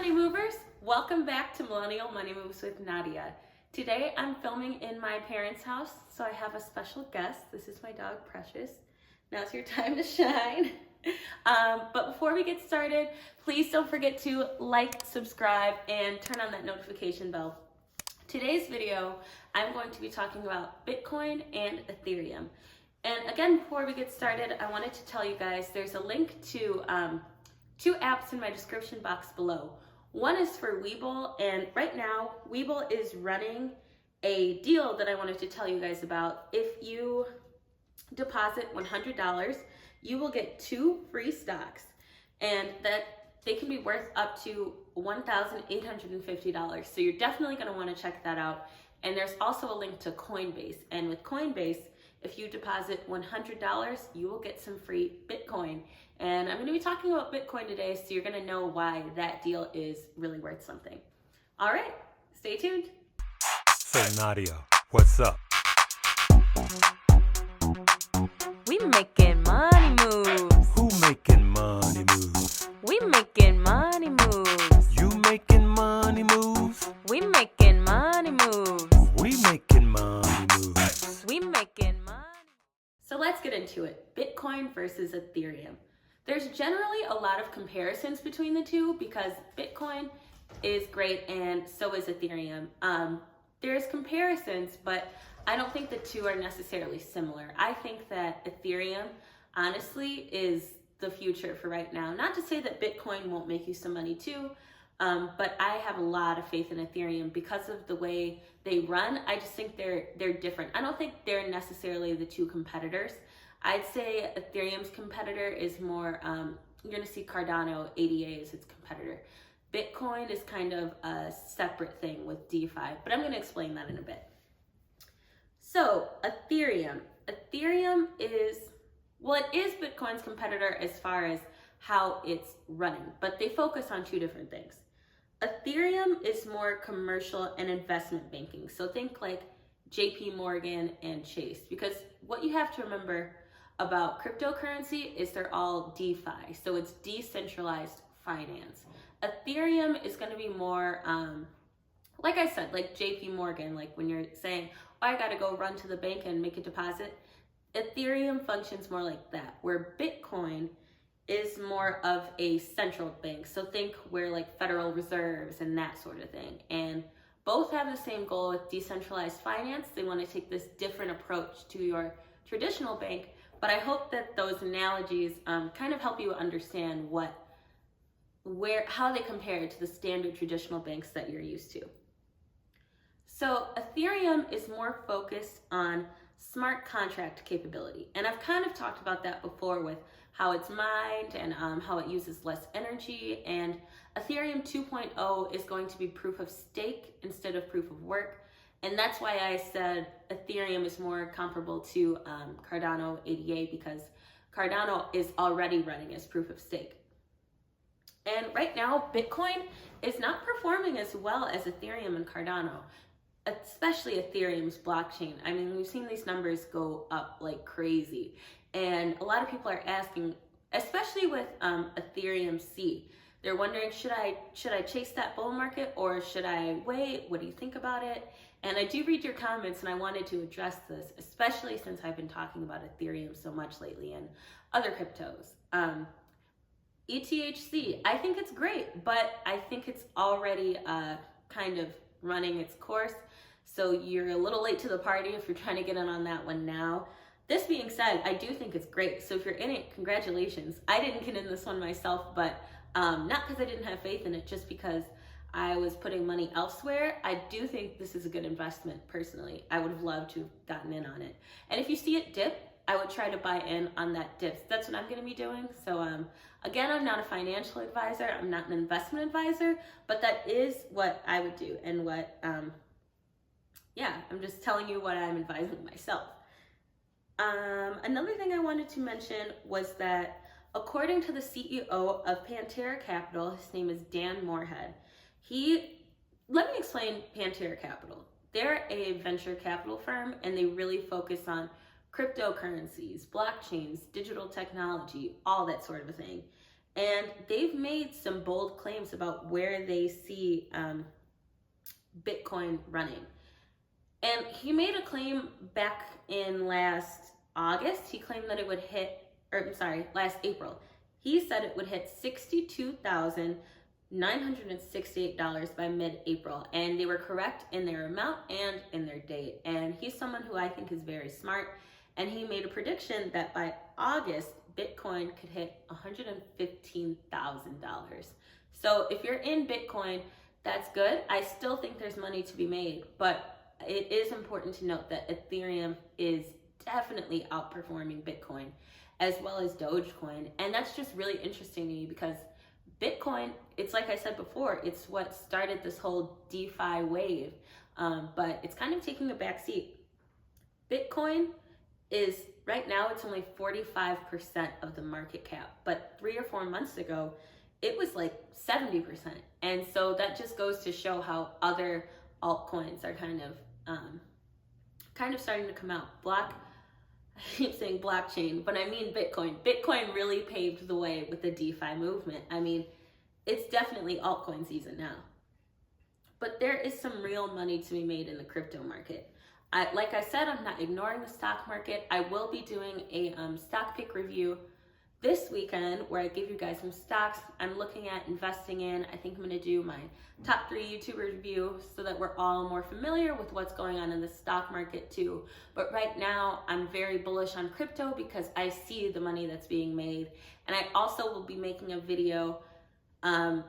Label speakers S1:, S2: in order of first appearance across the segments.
S1: money movers, welcome back to Millennial Money Moves with Nadia. Today I'm filming in my parents' house, so I have a special guest. This is my dog Precious. Now's your time to shine. But before we get started, please don't forget to like, subscribe, and turn on that notification bell. Today's video, I'm going to be talking about Bitcoin and Ethereum. And again, before we get started, I wanted to tell you guys there's a link to two apps in my description box below. One is for Webull, and right now Webull is running a deal that I wanted to tell you guys about. If you deposit $100, you will get 2 free stocks, and that they can be worth up to $1,850. So you're definitely going to want to check that out. And there's also a link to Coinbase, and with Coinbase, if you deposit $100, you will get some free Bitcoin. And I'm going to be talking about Bitcoin today, so you're going to know why that deal is really worth something. All right, stay tuned.
S2: So Nadia, what's up?
S3: We making money moves.
S2: Who making money moves?
S3: We making money moves.
S2: You making money moves?
S3: We making money moves.
S2: We making money moves.
S3: We making money.
S1: So let's get into it. Bitcoin versus Ethereum. There's generally a lot of comparisons between the two because Bitcoin is great and so is Ethereum. There's comparisons, but I don't think the two are necessarily similar. I think that Ethereum, honestly, is the future for right now. Not to say that Bitcoin won't make you some money too, but I have a lot of faith in Ethereum because of the way they run. I just think they're different. I don't think they're necessarily the two competitors. I'd say Ethereum's competitor is more, you're gonna see Cardano, ADA is its competitor. Bitcoin is kind of a separate thing with DeFi, but I'm gonna explain that in a bit. So Ethereum is, well, it is Bitcoin's competitor as far as how it's running, but they focus on two different things. Ethereum is more commercial and investment banking. So think like JP Morgan and Chase, because what you have to remember about cryptocurrency is they're all DeFi. So it's decentralized finance. Ethereum is going to be more, like I said, like JP Morgan, like when you're saying, oh, I got to go run to the bank and make a deposit. Ethereum functions more like that, where Bitcoin is more of a central bank. So think where like Federal Reserves and that sort of thing. And both have the same goal with decentralized finance. They want to take this different approach to your traditional bank. But I hope that those analogies kind of help you understand how they compare to the standard traditional banks that you're used to. So Ethereum is more focused on smart contract capability. And I've kind of talked about that before with how it's mined and how it uses less energy. And Ethereum 2.0 is going to be proof of stake instead of proof of work. And that's why I said Ethereum is more comparable to Cardano, ADA, because Cardano is already running as proof of stake. And right now, Bitcoin is not performing as well as Ethereum and Cardano, especially Ethereum's blockchain. I mean, we've seen these numbers go up like crazy. And a lot of people are asking, especially with Ethereum C, they're wondering, should I chase that bull market or should I wait? What do you think about it? And I do read your comments, and I wanted to address this, especially since I've been talking about Ethereum so much lately and other cryptos. ETHC, I think it's great, but I think it's already kind of running its course. So you're a little late to the party if you're trying to get in on that one now. This being said, I do think it's great. So if you're in it, congratulations. I didn't get in this one myself, but not because I didn't have faith in it, just because I was putting money elsewhere. I do think this is a good investment personally. I would have loved to have gotten in on it. And if you see it dip, I would try to buy in on that dip. That's what I'm going to be doing. So again, I'm not a financial advisor. I'm not an investment advisor, but that is what I would do. And what, I'm just telling you what I'm advising myself. Another thing I wanted to mention was that according to the CEO of Pantera Capital, his name is Dan Moorhead. Let me explain Pantera Capital. They're a venture capital firm, and they really focus on cryptocurrencies, blockchains, digital technology, all that sort of a thing. And they've made some bold claims about where they see Bitcoin running. And he made a claim back in last August. He claimed that it would hit, last April. He said it would hit $62,968 by mid-April. And they were correct in their amount and in their date. And he's someone who I think is very smart. And he made a prediction that by August, Bitcoin could hit $115,000. So if you're in Bitcoin, that's good. I still think there's money to be made, but it is important to note that Ethereum is definitely outperforming Bitcoin as well as Dogecoin. And that's just really interesting to me because Bitcoin, it's like I said before, it's what started this whole DeFi wave, but it's kind of taking a back seat. Bitcoin is, right now, it's only 45% of the market cap, but 3 or 4 months ago, it was like 70%. And so that just goes to show how other altcoins are kind of starting to come out. I keep saying blockchain, but I mean Bitcoin. Bitcoin really paved the way with the DeFi movement. I mean, it's definitely altcoin season now. But there is some real money to be made in the crypto market. Like I said, I'm not ignoring the stock market. I will be doing a stock pick review this weekend where I give you guys some stocks I'm looking at investing in. I think I'm going to do my top 3 YouTuber review so that we're all more familiar with what's going on in the stock market too. But right now, I'm very bullish on crypto because I see the money that's being made. And I also will be making a video, by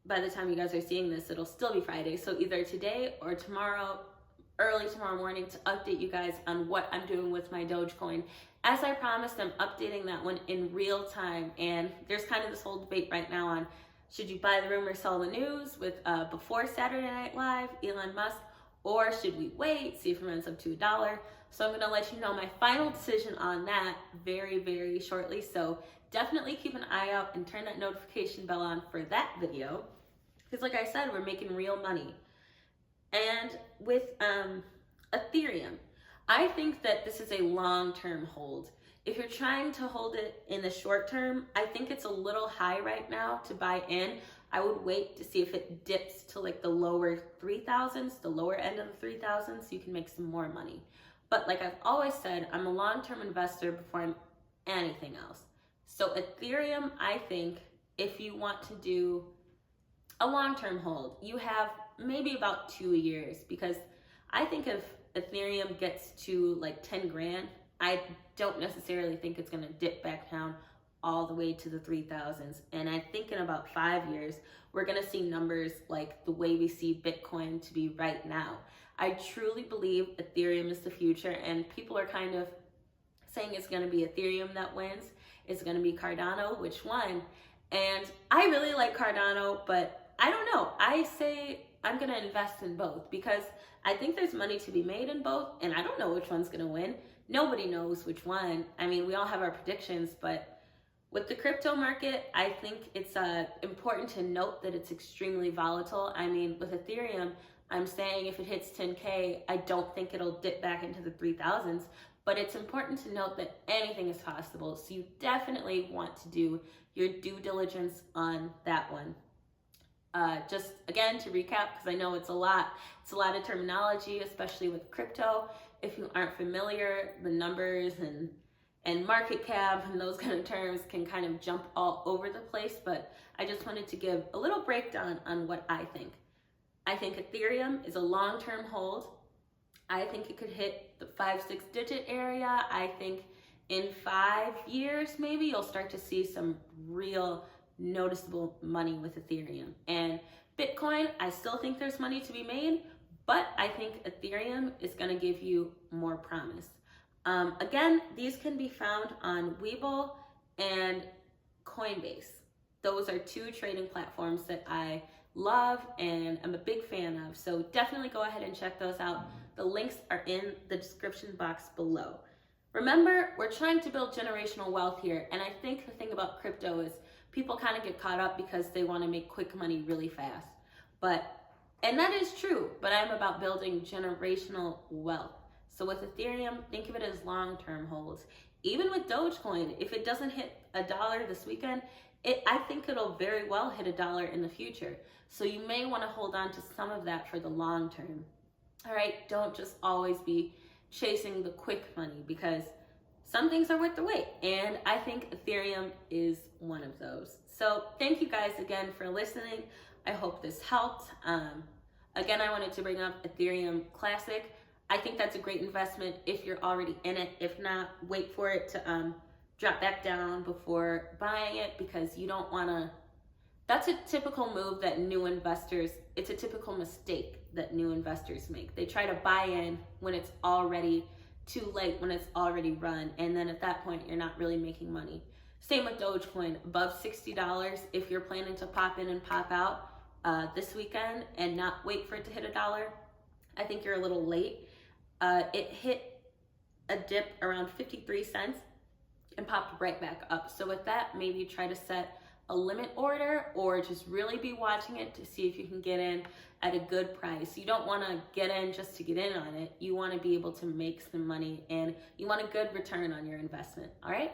S1: the time you guys are seeing this, it'll still be Friday. So either today or tomorrow, early tomorrow morning, to update you guys on what I'm doing with my Dogecoin. As I promised, I'm updating that one in real time. And there's kind of this whole debate right now on should you buy the rumor, sell the news with before Saturday Night Live, Elon Musk, or should we wait, see if it runs up to $1? So I'm going to let you know my final decision on that very, very shortly. So definitely keep an eye out and turn that notification bell on for that video. Because like I said, we're making real money. And with Ethereum, I think that this is a long-term hold. If you're trying to hold it in the short term, I think it's a little high right now to buy in. I would wait to see if it dips to like the lower 3,000s, the lower end of the 3,000s, so you can make some more money. But like I've always said, I'm a long-term investor before I'm anything else. So Ethereum, I think if you want to do a long-term hold, you have maybe about 2 years, because I think if Ethereum gets to like 10 grand, I don't necessarily think it's going to dip back down all the way to the 3,000s. And I think in about 5 years, we're going to see numbers like the way we see Bitcoin to be right now. I truly believe Ethereum is the future, and people are kind of saying it's going to be Ethereum that wins. It's going to be Cardano, which won. And I really like Cardano, but I don't know. I say I'm going to invest in both because I think there's money to be made in both, and I don't know which one's going to win. Nobody knows which one. I mean, we all have our predictions, but with the crypto market, I think it's important to note that it's extremely volatile. I mean, with Ethereum, I'm saying if it hits 10K, I don't think it'll dip back into the 3,000s, but it's important to note that anything is possible. So you definitely want to do your due diligence on that one. Just again, to recap, because I know it's a lot of terminology, especially with crypto. If you aren't familiar, the numbers and market cap and those kind of terms can kind of jump all over the place, but I just wanted to give a little breakdown on what I think. I think Ethereum is a long-term hold. I think it could hit the 5-6 digit area. I think in 5 years, maybe you'll start to see some real noticeable money with Ethereum. And Bitcoin, I still think there's money to be made, but I think Ethereum is going to give you more promise. Again, these can be found on Webull and Coinbase. Those are 2 trading platforms that I love and I'm a big fan of. So definitely go ahead and check those out. The links are in the description box below. Remember, we're trying to build generational wealth here. And I think the thing about crypto is people kind of get caught up because they want to make quick money really fast. And that is true, but I'm about building generational wealth. So with Ethereum, think of it as long-term holds. Even with Dogecoin, if it doesn't hit $1 this weekend, I think it'll very well hit $1 in the future. So you may want to hold on to some of that for the long term. All right, don't just always be chasing the quick money, because some things are worth the wait. And I think Ethereum is one of those. So thank you guys again for listening. I hope this helped. Again, I wanted to bring up Ethereum Classic. I think that's a great investment if you're already in it. If not, wait for it to drop back down before buying it, because you don't want to. That's a typical move that new investors, it's a typical mistake that new investors make. They try to buy in when it's already too late, when it's already run, and then at that point, you're not really making money. Same with Dogecoin, above $60. If you're planning to pop in and pop out this weekend and not wait for it to hit $1, I think you're a little late. It hit a dip around 53 cents and popped right back up. So with that, maybe try to set a limit order, or just really be watching it to see if you can get in at a good price. You don't want to get in just to get in on it. You want to be able to make some money, and you want a good return on your investment. All right?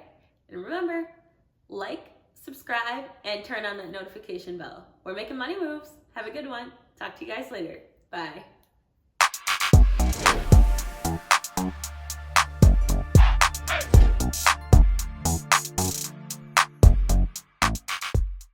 S1: And remember, like, subscribe, and turn on that notification bell. We're making money moves. Have a good one. Talk to you guys later. Bye.